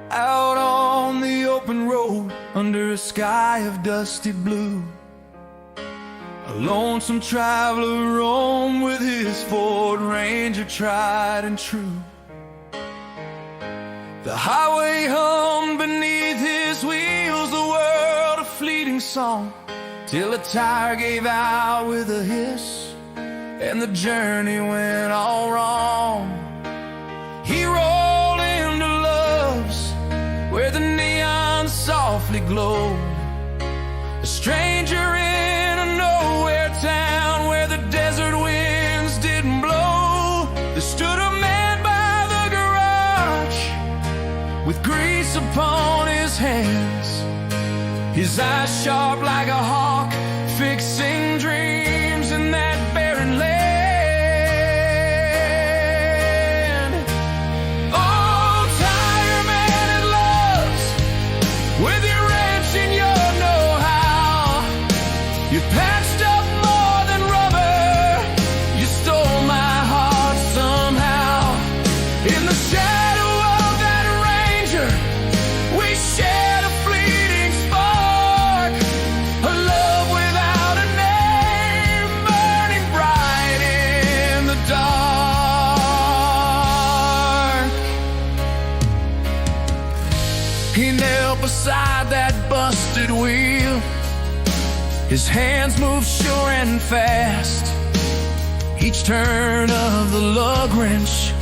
Out on the open road, under a sky of dusty blue, a lonesome traveler roamed with his Ford Ranger, tried and true. The highway hummed beneath his wheels, the world a fleeting song, till a tire gave out with a hiss, and the journey went all wrong. He rolled into Love's, where the neon softly glowed, a stranger in a nowhere town where the desert winds didn't blow. There stood a man by the garage with grease upon his hands, his eyes sharp like a hawk, fixing dreams in that barren land. Oh, tire man at Love's, with your wrench and your know-how, you patched up more than rubber, you stole my heart somehow. In the shadow of that Ranger, we shared a fleeting spark, a love without a name, burning bright in the dark. He knelt beside that busted wheel, his hands moved sure and fast, each turn of the lug wrench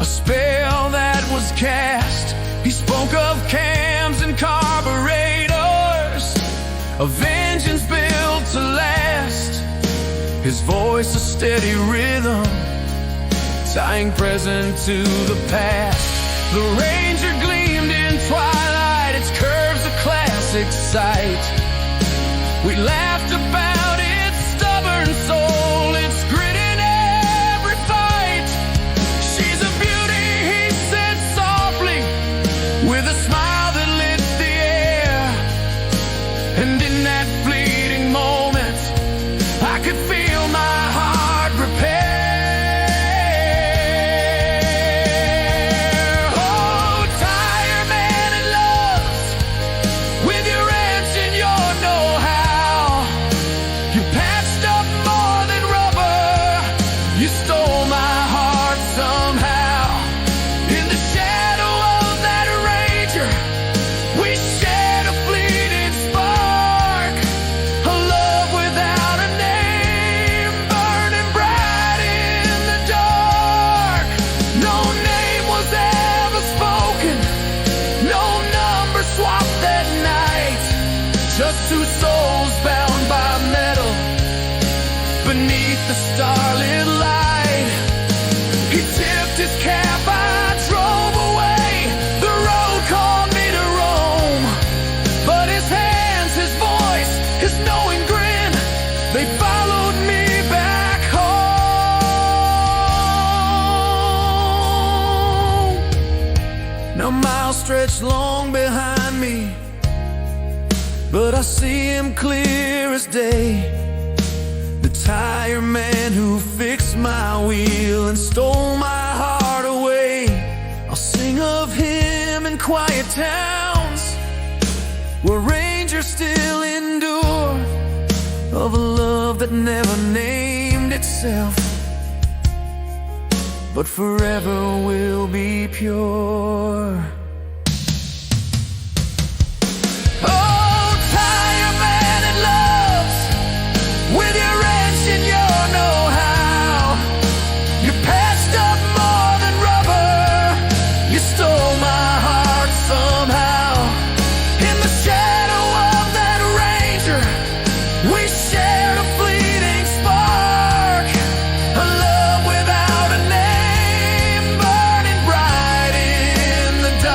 a spell that was cast. He spoke of cams and carburetors, a vengeance built to last, his voice a steady rhythm, tying present to the past. The Ranger gleamed in twilight, its curves a classic sight. We laughed about its stubborn soul, its grit in every fight. She's a beauty, he said softly, with a smile that lit the air. And in that fleeting moment, I could feel my heart repair. Oh, tire man at Love's, with your wrench and your know-how, you patched up more than rubber, you stole my heart somehow. In the shadow of that Ranger, we shared a fleeting spark, a love without a name, burning bright in the dark. No name was ever spoken, no number swapped that night, just two souls bound by metal beneath the starlit light. He tipped his cap, I drove away, the road called me to roam, but his hands, his voice, his knowing grin, they followed me back home. Now miles stretch long behind me, but I see him clear as day. The tire man who fixed my wheel and stole my heart away. I'll sing of him in quiet towns where Rangers still endure, of a love that never named itself, but forever will be pure. Oh, tire man at Love's, with your wrench and your know-how, you patched up more than rubber, you stole my heart somehow. In the shadow of that Ranger, we shared a fleeting spark, a love without a name, burning bright in the dark.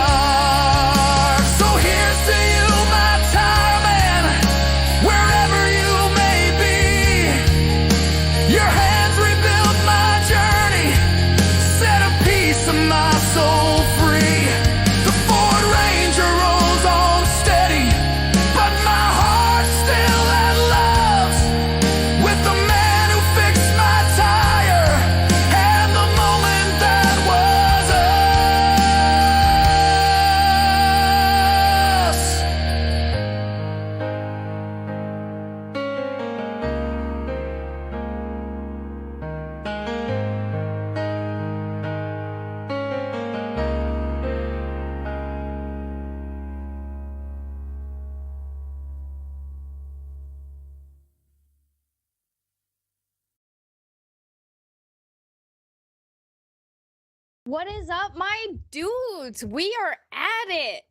What is up, my dudes? We are at it.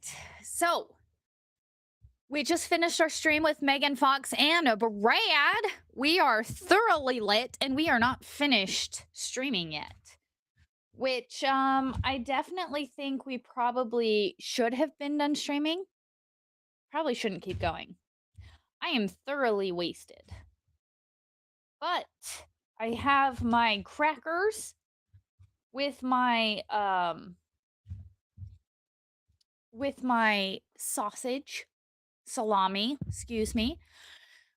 So, we just finished our stream with Megan Fox and Brad. We are thoroughly lit and we are not finished streaming yet. Which I definitely think we probably should have been done streaming. Probably shouldn't keep going. I am thoroughly wasted. But I have my crackers with my sausage, salami, excuse me.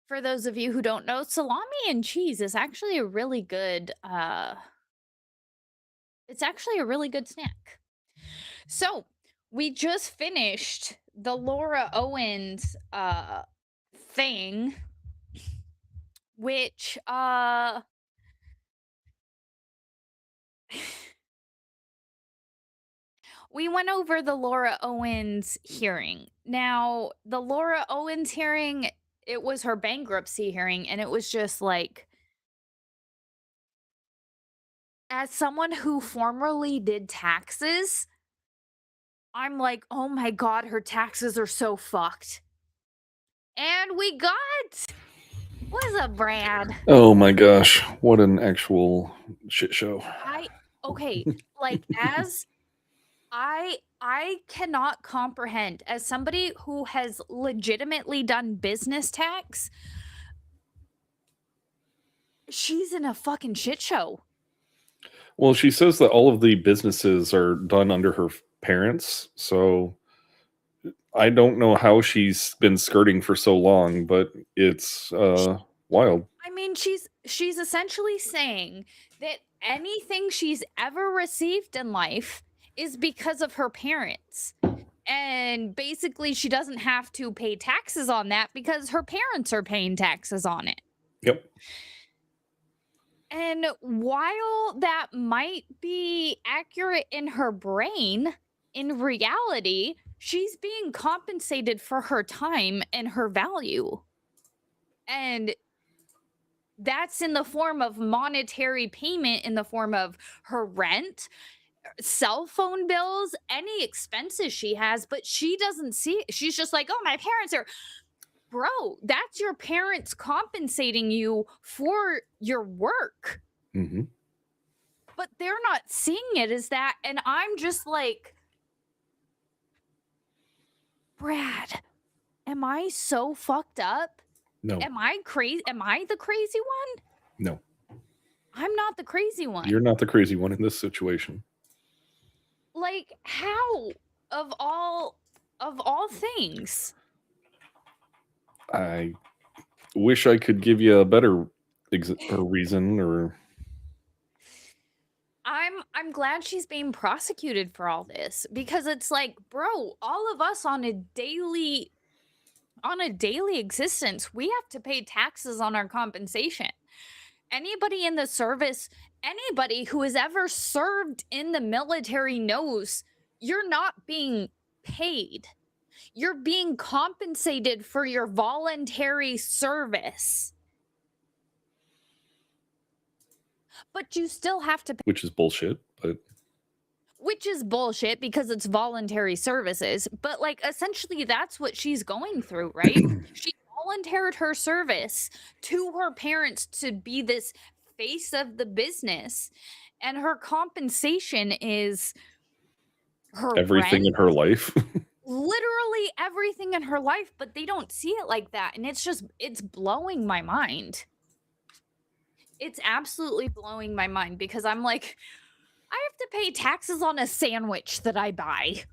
For those of you who don't know, salami and cheese is actually a really good it's actually a really good snack. So, we just finished the Laura Owens thing, which we went over the Laura Owens hearing. Now, the Laura Owens hearing, it was her bankruptcy hearing, and it was just like, as someone who formerly did taxes, I'm like, oh my god, her taxes are so fucked. And we got... What's up, Brad? Oh my gosh, what an actual shit show. Okay, like, as I cannot comprehend, as somebody who has legitimately done business tax, she's in a fucking shit show. Well, she says that all of the businesses are done under her parents, so I don't know how she's been skirting for so long, but it's wild. I mean, she's essentially saying that anything she's ever received in life is because of her parents. And basically, she doesn't have to pay taxes on that because her parents are paying taxes on it. Yep. And while that might be accurate in her brain, in reality, she's being compensated for her time and her value. And that's in the form of monetary payment, in the form of her rent, cell phone bills, any expenses she has, but she doesn't see it. She's just like, oh, my parents are... Bro, that's your parents compensating you for your work. Mm-hmm. But they're not seeing it as that, and I'm just like, Brad, am I so fucked up? No. Am I crazy? Am I the crazy one? No. I'm not the crazy one. You're not the crazy one in this situation. Like, how? Of all things? I wish I could give you a better reason, or... I'm glad she's being prosecuted for all this, because it's like, bro, all of us on a daily existence, we have to pay taxes on our compensation. Anybody in the service, anybody who has ever served in the military knows you're not being paid. You're being compensated for your voluntary service. But you still have to pay. Which is bullshit, but... Which is bullshit because it's voluntary services. But, like, essentially that's what she's going through, right? She volunteered her service to her parents to be this face of the business. And her compensation is her everything rent, in her life. literally everything in her life, but they don't see it like that. And it's blowing my mind. It's absolutely blowing my mind, because I'm like, I have to pay taxes on a sandwich that I buy.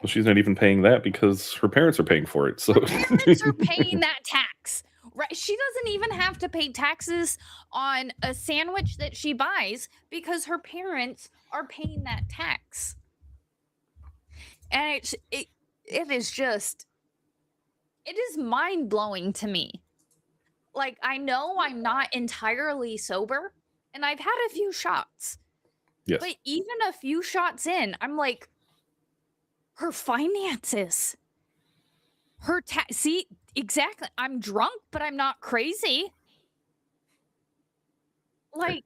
Well, she's not even paying that because her parents are paying for it. So her parents are paying that tax, right? She doesn't even have to pay taxes on a sandwich that she buys because her parents are paying that tax. And it is just, it is mind-blowing to me. Like, I know I'm not entirely sober, and I've had a few shots. Yes. But even a few shots in, I'm like, her finances, her see, exactly. I'm drunk, but I'm not crazy. Like,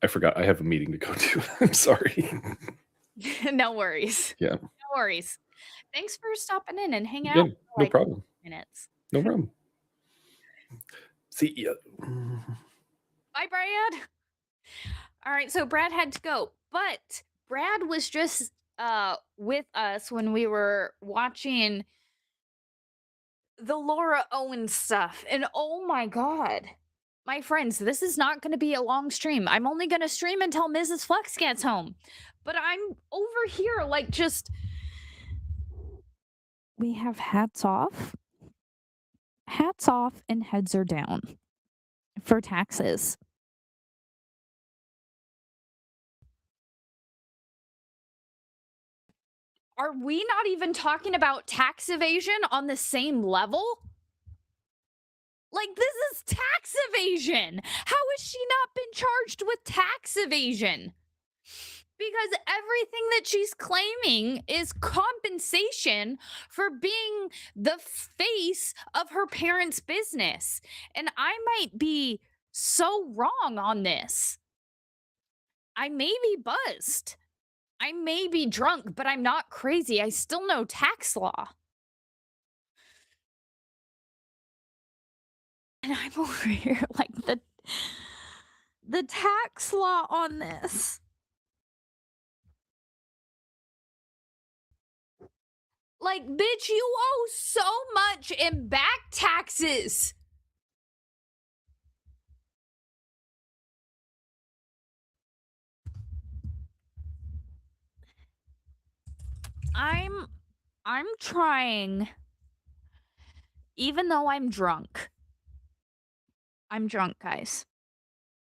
I forgot I have a meeting to go to. I'm sorry. No worries. Yeah. No worries. Thanks for stopping in and hanging Yeah, out for no like problem. minutes. No problem. See ya. Bye, Brad. All right, so Brad had to go, but Brad was just with us when we were watching the Laura Owens stuff. And oh my god. My friends, this is not going to be a long stream. I'm only going to stream until Mrs. Flex gets home. But I'm over here like just we have hats off. Hats off and heads are down for taxes. Are we not even talking about tax evasion on the same level? Like, this is tax evasion. How has she not been charged with tax evasion? Because everything that she's claiming is compensation for being the face of her parents' business. And I might be so wrong on this. I may be buzzed. I may be drunk, but I'm not crazy. I still know tax law. And I'm over here like the tax law on this. Like, bitch, you owe so much in back taxes. I'm trying, even though I'm drunk. I'm drunk, guys.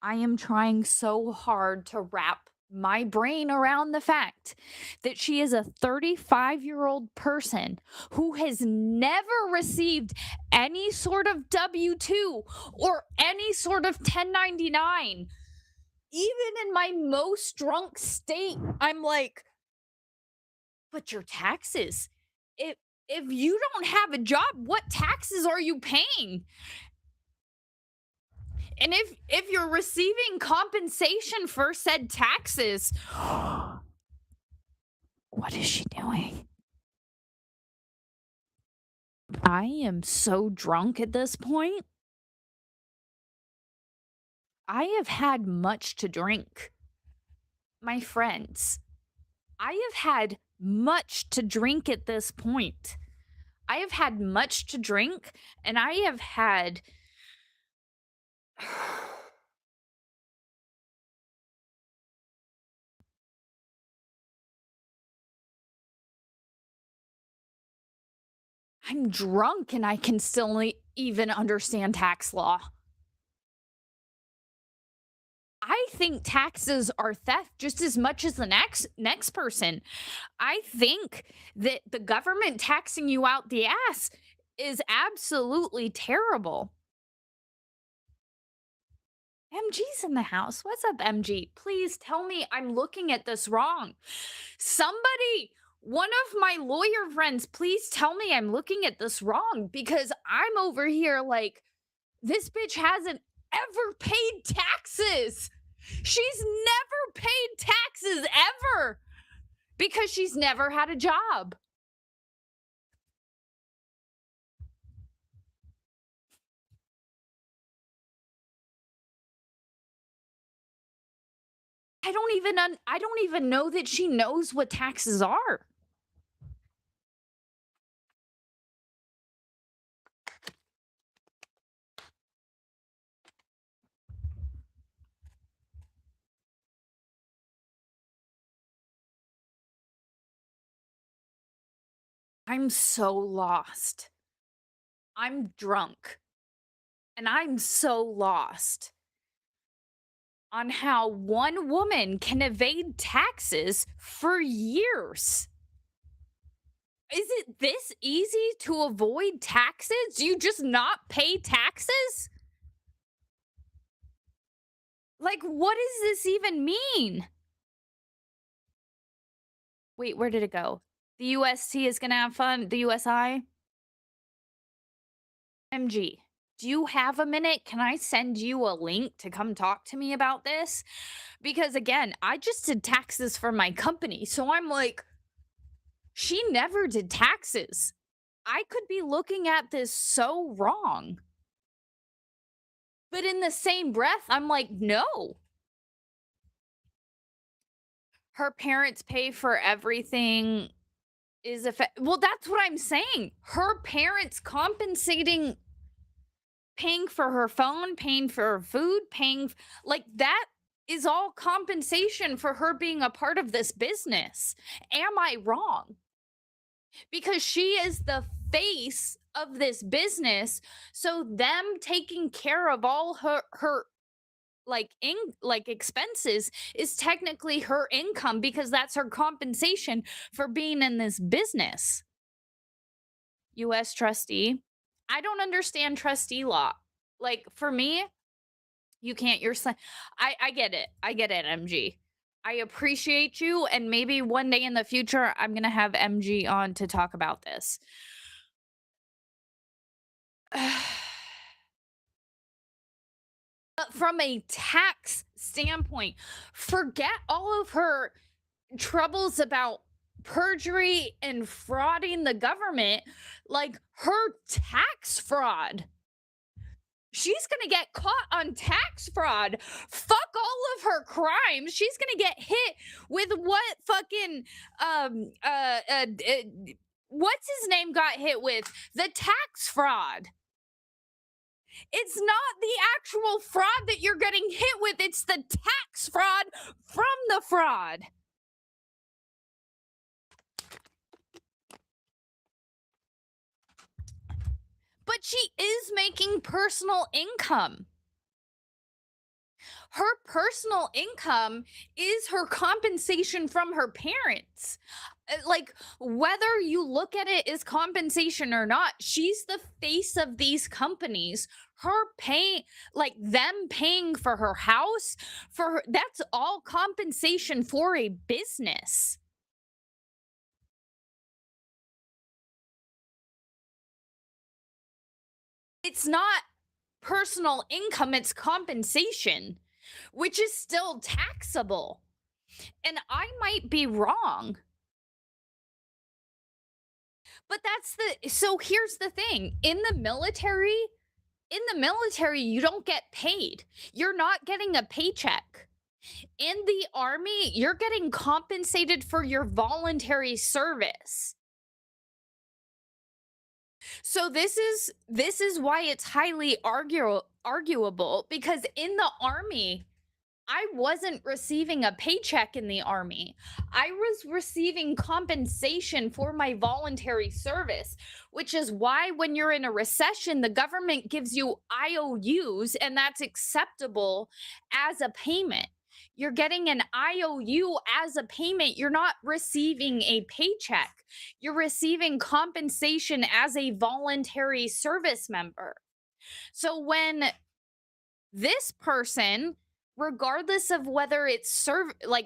I am trying so hard to wrap my brain around the fact that she is a 35-year-old person who has never received any sort of W-2 or any sort of 1099. Even in my most drunk state, I'm like, but your taxes, if you don't have a job, what taxes are you paying? And if you're receiving compensation for said taxes, what is she doing? I am so drunk at this point. I have had much to drink. My friends, I have had much to drink at this point. I have had much to drink, and I have had I'm drunk and I can still even understand tax law. I think taxes are theft just as much as the next person. I think that the government taxing you out the ass is absolutely terrible. MG's in the house. What's up, MG? Please tell me I'm looking at this wrong. Somebody, one of my lawyer friends, please tell me I'm looking at this wrong, because I'm over here like, this bitch hasn't ever paid taxes. She's never paid taxes ever because she's never had a job. I don't even know that she knows what taxes are. I'm so lost. I'm drunk. And I'm so lost on how one woman can evade taxes for years. Is it this easy to avoid taxes? Do you just not pay taxes? Like, what does this even mean? Wait, where did it go? The UST is going to have fun. The USI? MG. Do you have a minute? Can I send you a link to come talk to me about this? Because again, I just did taxes for my company. So I'm like, she never did taxes. I could be looking at this so wrong. But in the same breath, I'm like, no. Her parents pay for everything well, that's what I'm saying. Her parents paying for her phone, paying for her food, like that is all compensation for her being a part of this business. Am I wrong? Because she is the face of this business, so them taking care of all her like expenses is technically her income because that's her compensation for being in this business. US trustee. I don't understand trustee law. Like for me, you can't I get it. I get it, MG. I appreciate you, and maybe one day in the future I'm going to have MG on to talk about this. But from a tax standpoint, forget all of her troubles about perjury and frauding the government, like her tax fraud. She's going to get caught on tax fraud. Fuck all of her crimes. She's going to get hit with what fucking what's his name got hit with? The tax fraud. It's not the actual fraud that you're getting hit with, it's the tax fraud from the fraud. But she is making personal income. Her personal income is her compensation from her parents. Like, whether you look at it as compensation or not, she's the face of these companies. Them paying for her house, that's all compensation for a business. It's not personal income, it's compensation, which is still taxable. And I might be wrong. But so here's the thing. In the military, you don't get paid. You're not getting a paycheck. In the army, you're getting compensated for your voluntary service. So this is why it's highly arguable, because in the army, I wasn't receiving a paycheck in the army. I was receiving compensation for my voluntary service, which is why when you're in a recession, the government gives you IOUs, and that's acceptable as a payment. You're getting an IOU as a payment. You're not receiving a paycheck. You're receiving compensation as a voluntary service member. So when this person, regardless of whether it's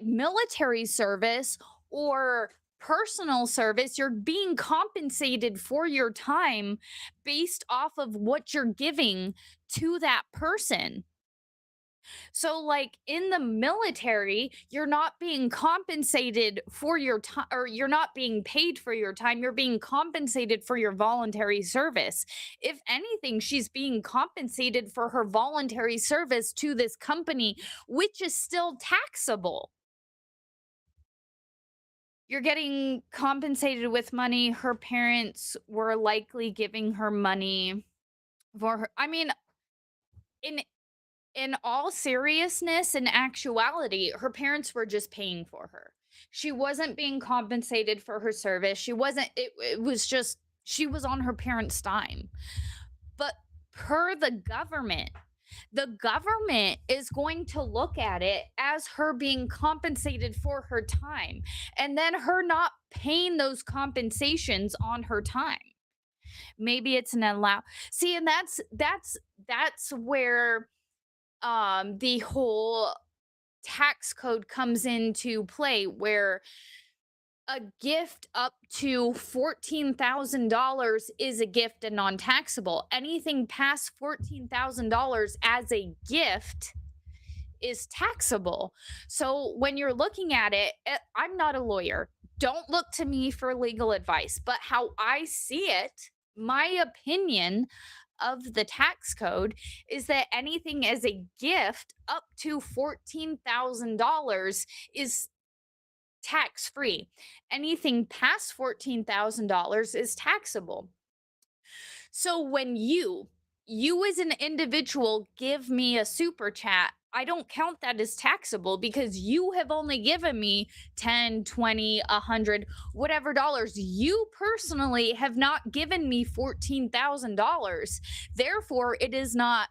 military service or personal service, you're being compensated for your time based off of what you're giving to that person. So, like in the military, you're not being compensated for your time, or you're not being paid for your time. You're being compensated for your voluntary service. If anything, she's being compensated for her voluntary service to this company, which is still taxable. You're getting compensated with money. Her parents were likely giving her money for her. I mean, in all seriousness and actuality, her parents were just paying for her. She wasn't being compensated for her service. It was just, she was on her parents' dime. But per the government is going to look at it as her being compensated for her time, and then her not paying those compensations on her time. Maybe it's an see, and that's where the whole tax code comes into play, where a gift up to $14,000 is a gift and non-taxable. Anything past $14,000 as a gift is taxable. So when you're looking at it, I'm not a lawyer. Don't look to me for legal advice, but how I see it, my opinion of the tax code is that anything as a gift up to $14,000 is tax free. Anything past $14,000 is taxable. So when you as an individual give me a super chat, I don't count that as taxable because you have only given me 10, 20, 100, whatever dollars. You personally have not given me $14,000. Therefore, it is not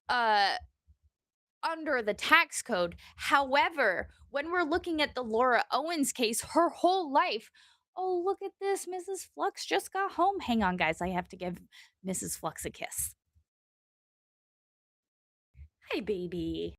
under the tax code. However, when we're looking at the Laura Owens case, her whole life, oh, look at this. Mrs. Flux just got home. Hang on, guys. I have to give Mrs. Flux a kiss. Hi, baby.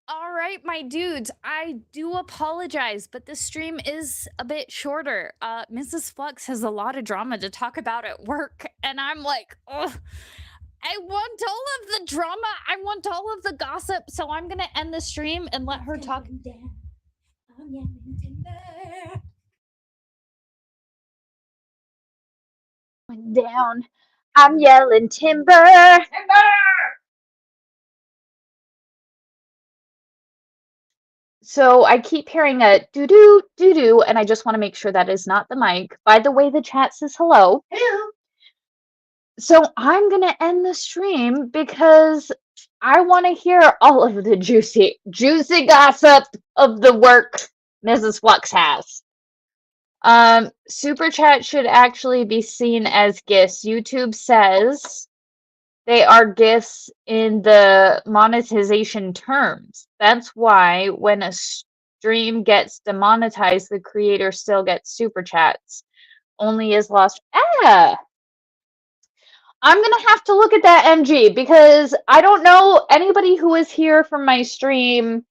All right, my dudes, I do apologize, but the stream is a bit shorter. Mrs. Flux has a lot of drama to talk about at work, and I'm like, ugh. I want all of the drama. I want all of the gossip. So I'm gonna end the stream and let her talk. Down. I'm yelling timber. Timber! So I keep hearing a doo-doo, doo-doo, and I just want to make sure that is not the mic. By the way, the chat says hello. Hello. So I'm going to end the stream because I want to hear all of the juicy gossip of the work Mrs. Flux has. Super chat should actually be seen as gifts. YouTube says they are gifts in the monetization terms. That's why when a stream gets demonetized, the creator still gets super chats. Only is lost. I'm going to have to look at that MG because I don't know anybody who was here from my stream.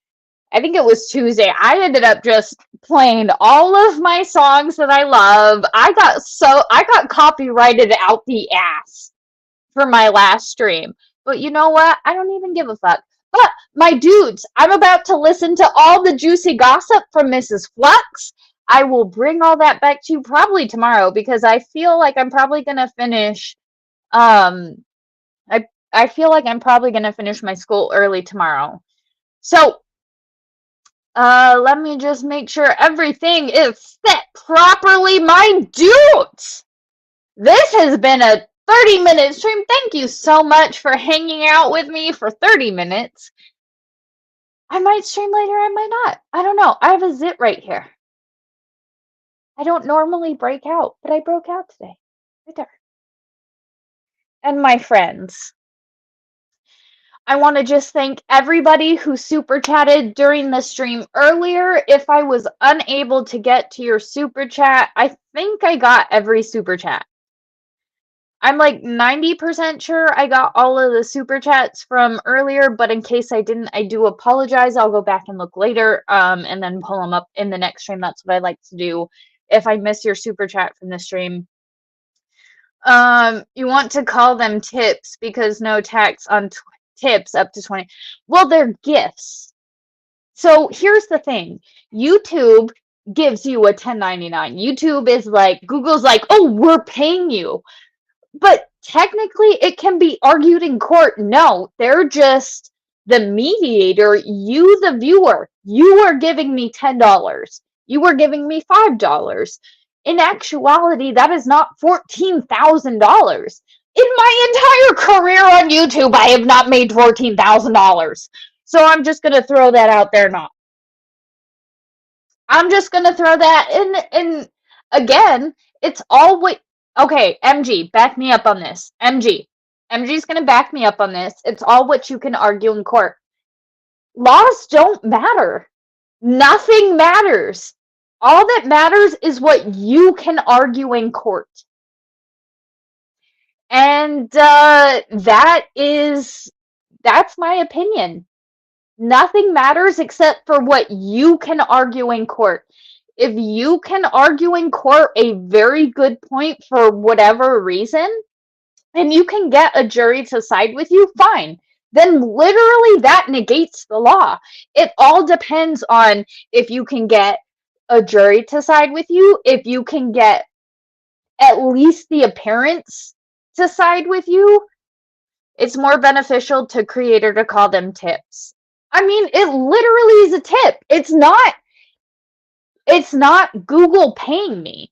I think it was Tuesday. I ended up just playing all of my songs that I love. I got copyrighted out the ass for my last stream. But you know what? I don't even give a fuck. But my dudes, I'm about to listen to all the juicy gossip from Mrs. Flux. I will bring all that back to you probably tomorrow because I feel like I'm probably going to finish I feel like I'm probably going to finish my school early tomorrow. So, let me just make sure everything is set properly, my dudes. This has been a 30-minute stream. Thank you so much for hanging out with me for 30 minutes. I might stream later, I might not. I don't know. I have a zit right here. I don't normally break out, but I broke out today. Right there. And my friends, I want to just thank everybody who super chatted during the stream earlier. If I was unable to get to your super chat, I think I got every super chat. I'm like 90% sure I got all of the super chats from earlier, but in case I didn't, I do apologize. I'll go back and look later and then pull them up in the next stream. That's what I like to do if I miss your super chat from the stream. You want to call them tips because no tax on tips up to 20. Well, they're gifts. So here's the thing. YouTube gives you a 1099. YouTube is like, Google's like, oh, we're paying you. But technically, it can be argued in court. No, they're just the mediator. You, the viewer, you are giving me $10. You are giving me $5. In actuality, that is not $14,000. In my entire career on YouTube, I have not made $14,000. So I'm just going to throw that out there now. I'm just going to throw that in. And again, it's all what. Okay, MG, back me up on this. MG's going to back me up on this. It's all what you can argue in court. Laws don't matter. Nothing matters. All that matters is what you can argue in court. And that's my opinion. Nothing matters except for what you can argue in court. If you can argue in court a very good point for whatever reason, and you can get a jury to side with you, fine. Then literally that negates the law. It all depends on if you can get a jury to side with you, if you can get at least the appearance to side with you. It's more beneficial to creator to call them tips. I mean, it literally is a tip. It's not Google paying me.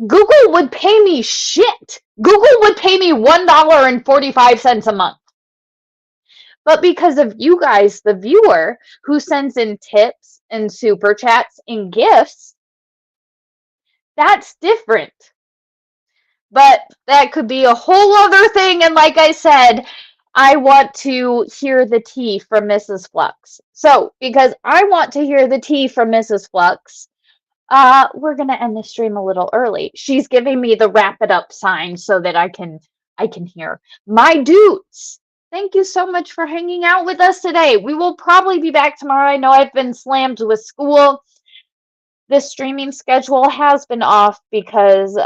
Google would pay me shit. Google would pay me $1.45 a month. But because of you guys, the viewer, who sends in tips and super chats and gifts, that's different. But that could be a whole other thing. And like I said, I want to hear the tea from Mrs. Flux. So, because I want to hear the tea from Mrs. Flux, we're going to end the stream a little early. She's giving me the wrap it up sign so that I can hear. My dudes, thank you so much for hanging out with us today. We will probably be back tomorrow. I know I've been slammed with school. This streaming schedule has been off because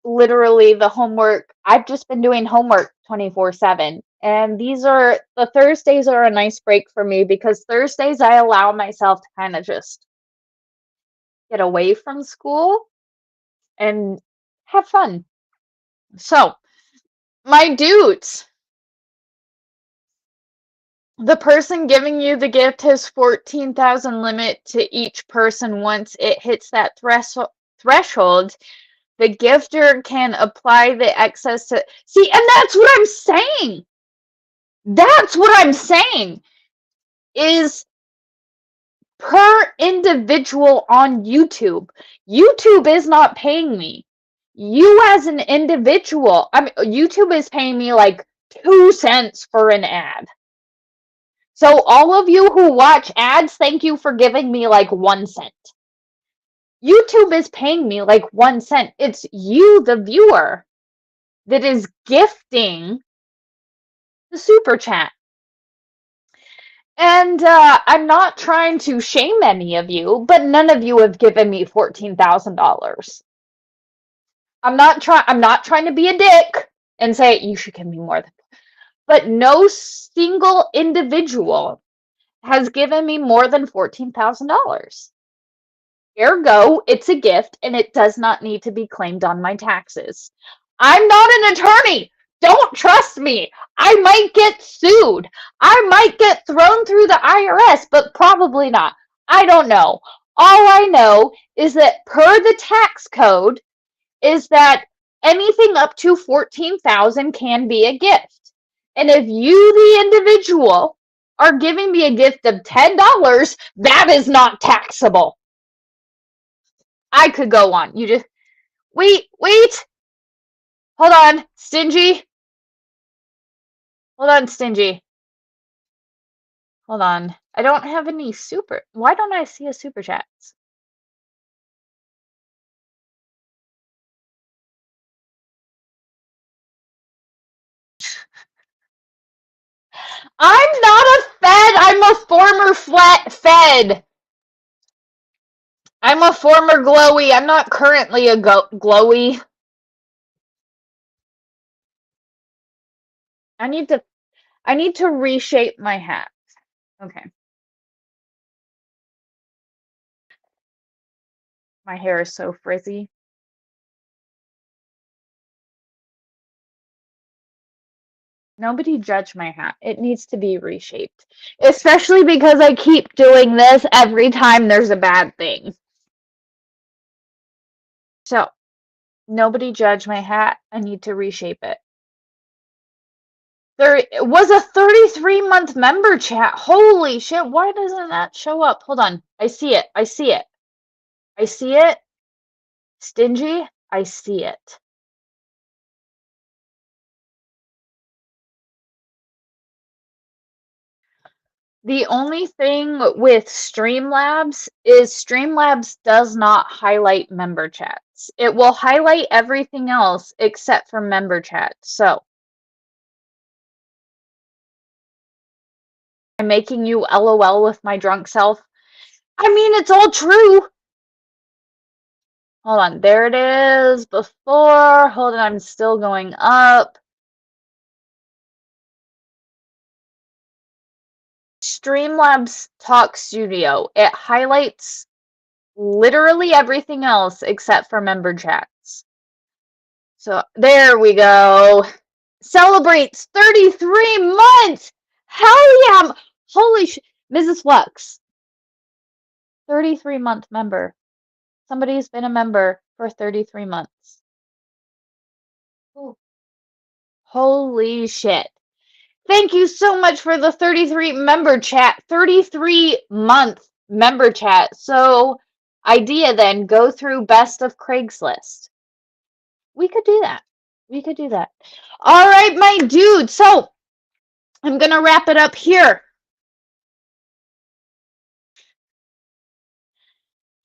literally the homework, I've just been doing homework 24/7. And the Thursdays are a nice break for me because Thursdays I allow myself to kind of just get away from school and have fun. So, my dudes, the person giving you the gift has 14,000 limit to each person. Once it hits that threshold, the gifter can apply the excess to... See, and that's what I'm saying. That's what I'm saying. Is per individual on YouTube. YouTube is not paying me. You as an individual, YouTube is paying me like 2 cents for an ad. So all of you who watch ads, thank you for giving me like 1 cent. YouTube is paying me like 1 cent. It's you, the viewer, that is gifting the super chat. And I'm not trying to shame any of you, but none of you have given me $14,000. I'm not trying to be a dick and say you should give me more than. But no single individual has given me more than $14,000. Ergo, it's a gift and it does not need to be claimed on my taxes. I'm not an attorney. Don't trust me. I might get sued. I might get thrown through the IRS, but probably not. I don't know. All I know is that per the tax code is that anything up to $14,000 can be a gift. And if you, the individual, are giving me a gift of $10, that is not taxable. I could go on. You just wait. Hold on, Stingy. Hold on, Stingy. Hold on. I don't have any super. Why don't I see a super chats? I'm not a Fed. I'm a former Fed. I'm a former glowy. I'm not currently a glowy. I need to reshape my hat. Okay. My hair is so frizzy. Nobody judge my hat. It needs to be reshaped. Especially because I keep doing this every time there's a bad thing. So, nobody judge my hat. I need to reshape it. There was a 33-month member chat. Holy shit, why doesn't that show up? Hold on. I see it. I see it. I see it. Stingy, I see it. The only thing with Streamlabs is Streamlabs does not highlight member chats. It will highlight everything else except for member chat. So I'm making you LOL with my drunk self. I mean, it's all true. Hold on. There it is. Before. Hold on. I'm still going up. Streamlabs Talk Studio. It highlights literally everything else except for member chats. So there we go. Celebrates 33 months. Hell yeah. Holy shit. Mrs. Flux. 33-month member. Somebody's been a member for 33 months. Ooh. Holy shit. Thank you so much for the 33 member chat. 33-month member chat. So, idea then, go through best of Craigslist. We could do that. We could do that. All right, my dude. So, I'm going to wrap it up here.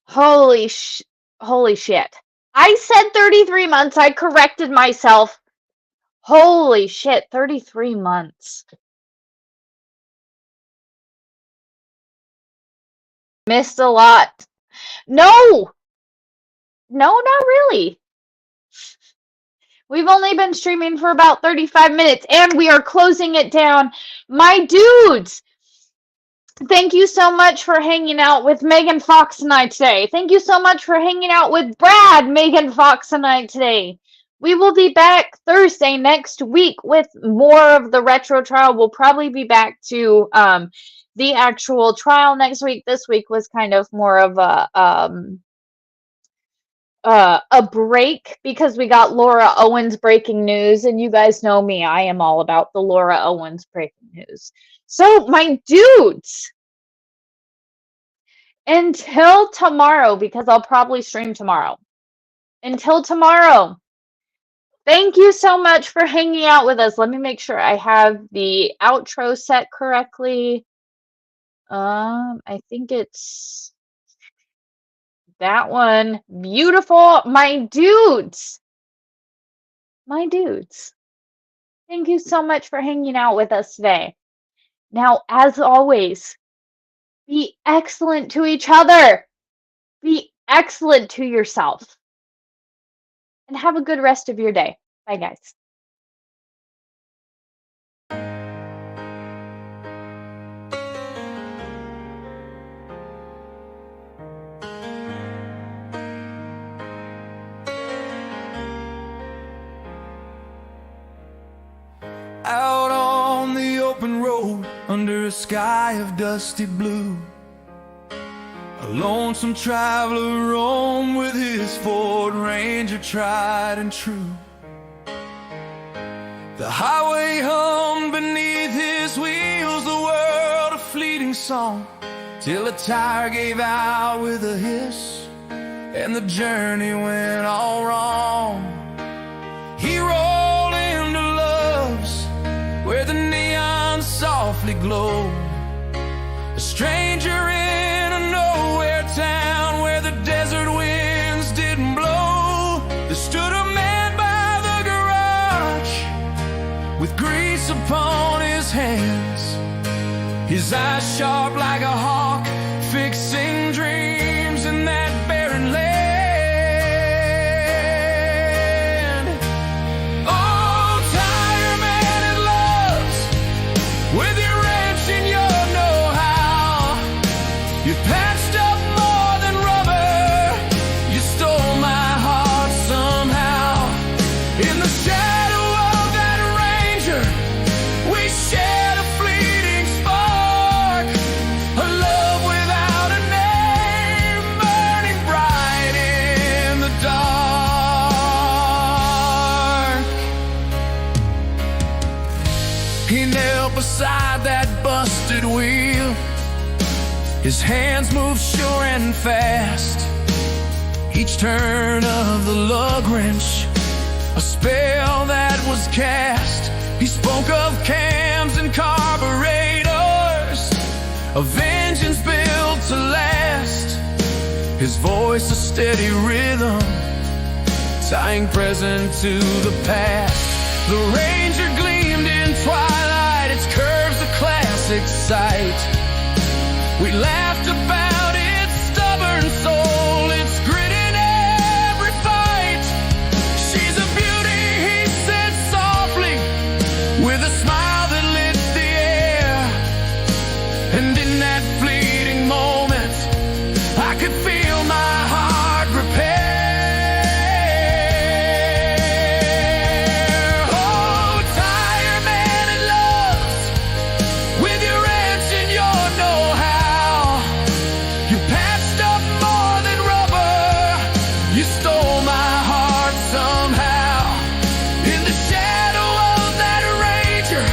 Holy shit. I said 33 months. I corrected myself. Holy shit, 33 months. Missed a lot. No, not really. We've only been streaming for about 35 minutes and we are closing it down. My dudes, thank you so much for hanging out with Megan Fox and I today. Thank you so much for hanging out with Brad, Megan Fox and I today. We will be back Thursday next week with more of the retro trial. We'll probably be back to the actual trial next week. This week was kind of more of a break because we got Laura Owens breaking news, and you guys know me. I am all about the Laura Owens breaking news. So, my dudes, until tomorrow, because I'll probably stream tomorrow. Until tomorrow. Thank you so much for hanging out with us. Let me make sure I have the outro set correctly. I think it's that one. Beautiful. My dudes. My dudes. Thank you so much for hanging out with us today. Now, as always, be excellent to each other. Be excellent to yourself. And have a good rest of your day. Bye, guys. Out on the open road, under a sky of dusty blue, a lonesome traveler roamed with his Ford Ranger tried and true. The highway hummed beneath his wheels, the world song, till the tire gave out with a hiss, and the journey went all wrong. He rolled into Love's, where the neon softly glowed. A stranger in a nowhere town, where the desert winds didn't blow. There stood a man by the garage, with grease upon his hands, his eyes sharp like a hawk, fixing dreams in that barren land. Oh, tire man at Love's, with your wrench and your know-how, you patched up more than rubber, you stole my heart somehow. In the shadow of that Ranger, we shared a fleeting spark, a love without a name, burning bright in the dark. He knelt beside that busted wheel, his hands moved sure and fast, each turn of the lug wrench a spell that was cast. He spoke of cams and carburetors, of engines built to last, his voice a steady rhythm, tying present to the past. The Ranger gleamed in twilight, its curves a classic sight. We laughed about its stubborn soul, its grit in every fight. She's a beauty, he said softly, with a smile that lit the air. And in that fleeting moment, I could feel my heart repair. Oh, tire man at Love's, with your wrench and your know-how, you patched up more than rubber, you stole my heart somehow. In the shadow of that Ranger,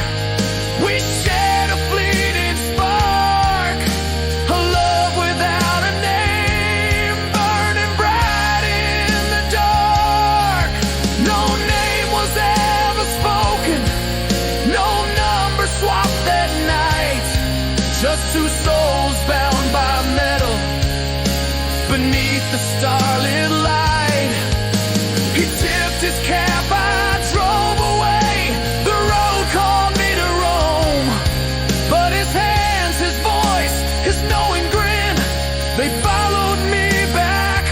we shared a fleeting spark, a love without a name, burning bright in the dark. No name was ever spoken, no number swapped that night, just two souls bound by metal beneath the starlit light. He tipped his cap, I drove away, the road called me to roam, but his hands, his voice, his knowing grin, they followed me back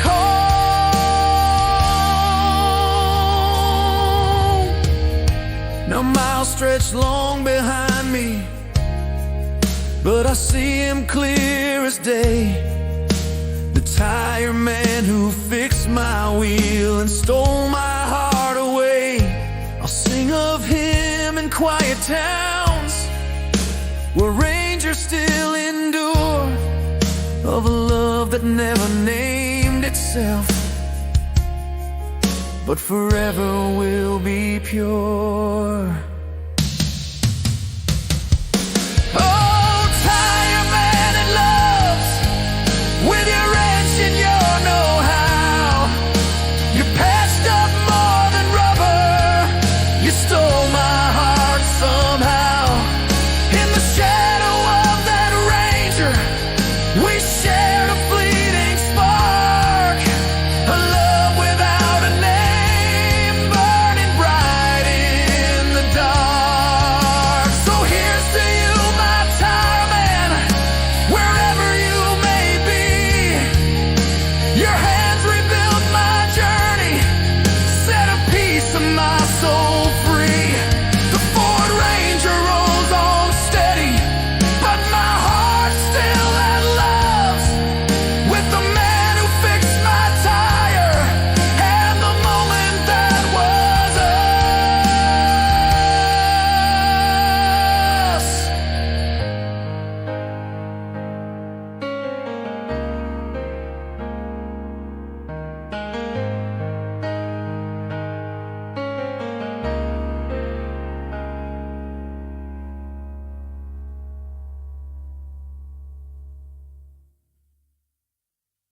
home. Now miles stretch long behind me, but I see him clear as day. The tire man who fixed my wheel and stole my heart away. I'll sing of him in quiet towns, where Rangers still endure, of a love that never named itself, but forever will be pure.